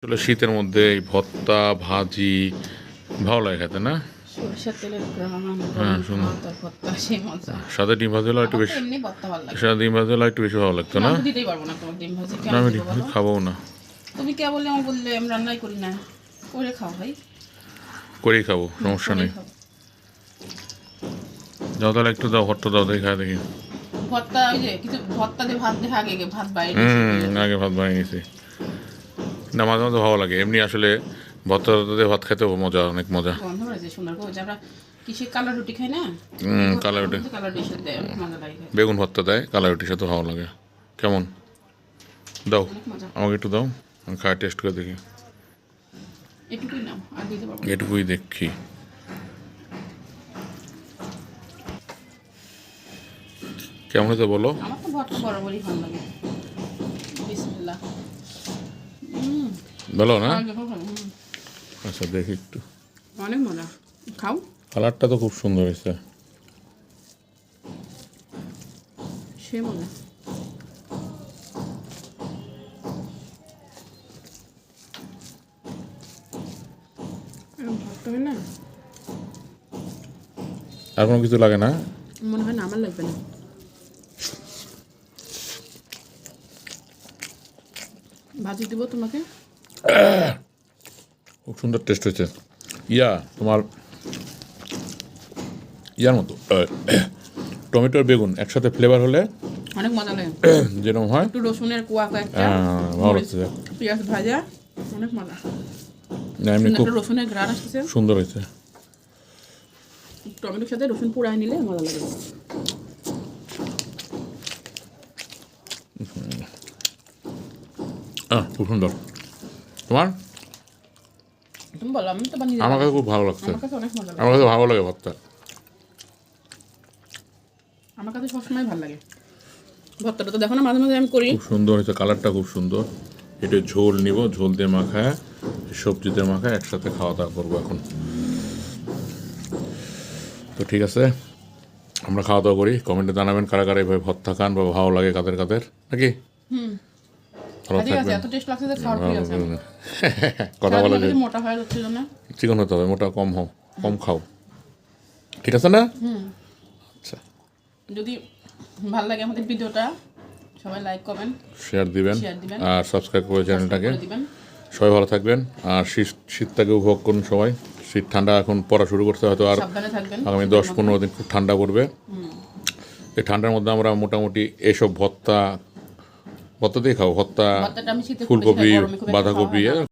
আসলে শীতের মধ্যে এই ভর্তা ভাজি ভালো লাগে খেতে না? সরষের তেলের গ্রাম হ্যাঁ, গরম শুনো। ভাত আর ভর্তা সেই মজা। সাদা ডিম ভাজি হলে একটু আমার তো বেশি, এমনি ভর্তা ভালো লাগে। সাদা ডিম ভাজি হলে একটু বেশি ভালো লাগতো তুমি না? আমি তো দিতেই পারবো না তোমার ডিম ভাজি, না, কেন আমি দিব ডিম ভাজি বলো? খাবো না। তুমি কে বললে আমার বললে আমি রান্নাই করি না, করে খাও ভাই। করেই খাবো, সমস্যা করেই নেই। খাও। যাও তাহলে একটু দাও, ভর্তা দাও, দেখি খাই দেখি। ভর্তা ওই যে কিছু ভর্তা দিয়ে ভাত দিয়ে আগে ভাত বাইরে নিয়েছি। আগে ভাত বানিয়ে নিয়েছি। না, মাঝে মাঝে ভালো লাগে এমনি। আসলে ভর্তা টর্তা দিয়ে ভাত খেতেও মজা, অনেক মজা। গন্ধ হয়েছে সুন্দর করে, যে আমরা কিসে কালো রুটি খাই না, কালো রুটি, কালো রুটির সাথে অনেক মজা লাগে খেতে। বেগুন ভর্তা দেয় কালা রুটির সাথে, ভালো লাগে। কেমন? দাও, অনেক মজা। আমাকে একটু দাও, আমি খাই টেস্ট করে দেখি। এটুকুই নাও, আর দিতে পারবো না। এটুকুই দেখি। কেমন হয়েছে বলো? আমার তো ভর্তা বরাবরই ভালো লাগে। বিসমিল্লাহ। ভালো না? আর দেখো খাবো, আচ্ছা, দেখি একটু। অনেক মজা। খাও। কালারটা তো খুব সুন্দর হয়েছে। সে মজা। ভর্তা হয় না, আর কোনো কিছু লাগে না? মনে হয় না, আমার লাগবে না। ভাজি দিব তোমাকে। খুব সুন্দর টেস্ট হয়েছে। তোমার ইয়ার মতো টমেটো আর বেগুন একসাথে ফ্লেভার হলে অনেক মজা লাগে। যেরকম হয়, একটু রসুনের কুয়া কয়েকটা, ভালো লাগছে। পেঁয়াজ ভাজা, অনেক মজা। না, এমনি খুব একটা রসুনের ঘ্রাণ আসছে, সুন্দর হয়েছে। টমেটোর সাথে রসুন পোড়ায় নিলে মজা লাগে। খুব সুন্দর। তোমার? তুমি বলো, আমি তো বানিয়ে আমার দিলাম। কাছে খুব ভালো লাগছে। আমার কাছে অনেক মজা লাগে। আমার কাছে ভালো লাগে ভর্তা। আমার কাছে সবসময় ভালো লাগে ভর্তাটা। তো দেখো না, মাঝে মাঝে আমি করি। খুব সুন্দর হয়েছে, কালারটা খুব সুন্দর। এটা ঝোল নিব, ঝোল দিয়ে মাখায়, সবজিতে মাখায় একসাথে খাওয়া দাওয়া করবো এখন। তো ঠিক আছে, আমরা খাওয়া দাওয়া করি। কমেন্টে জানাবেন কারা কারা এইভাবে ভর্তা খান বা ভালো লাগে কাদের কাদের, নাকি? ভালো ঠিক আছে, থাকবেন। এত টেস্ট লাগছে যে খাওয়ার কি আছে। কথা বলা যায়, সারাদিন মোটা হয়ে যাচ্ছে জন্য চিকন হতে হবে, মোটা কম হও, কম খাও, ঠিক আছে না? আচ্ছা, যদি ভালো লাগে আমাদের ভিডিওটা, সবাই লাইক কমেন্ট শেয়ার দিবেন দিবেন, আর সাবস্ক্রাইব করে চ্যানেলটাকে। করে দিবেন। সবাই ভালো থাকবেন। আর শীতটাকে উপভোগ করুন সবাই। শীত ঠান্ডা এখন পড়া শুরু করতে, হয়তো আর সাবধানে থাকবেন। আগামী 10-15 দিন খুব ঠান্ডা পড়বে। এই ঠান্ডার মধ্যে আমরা মোটামুটি এইসব ভর্তা দিয়ে খাবো। ভর্তা, ভর্তাটা আমি শীতে খুব বেশি ফুলকপি, খাই, গরমে খুব একটা খাওয়া বাঁধাকপি, হয় না।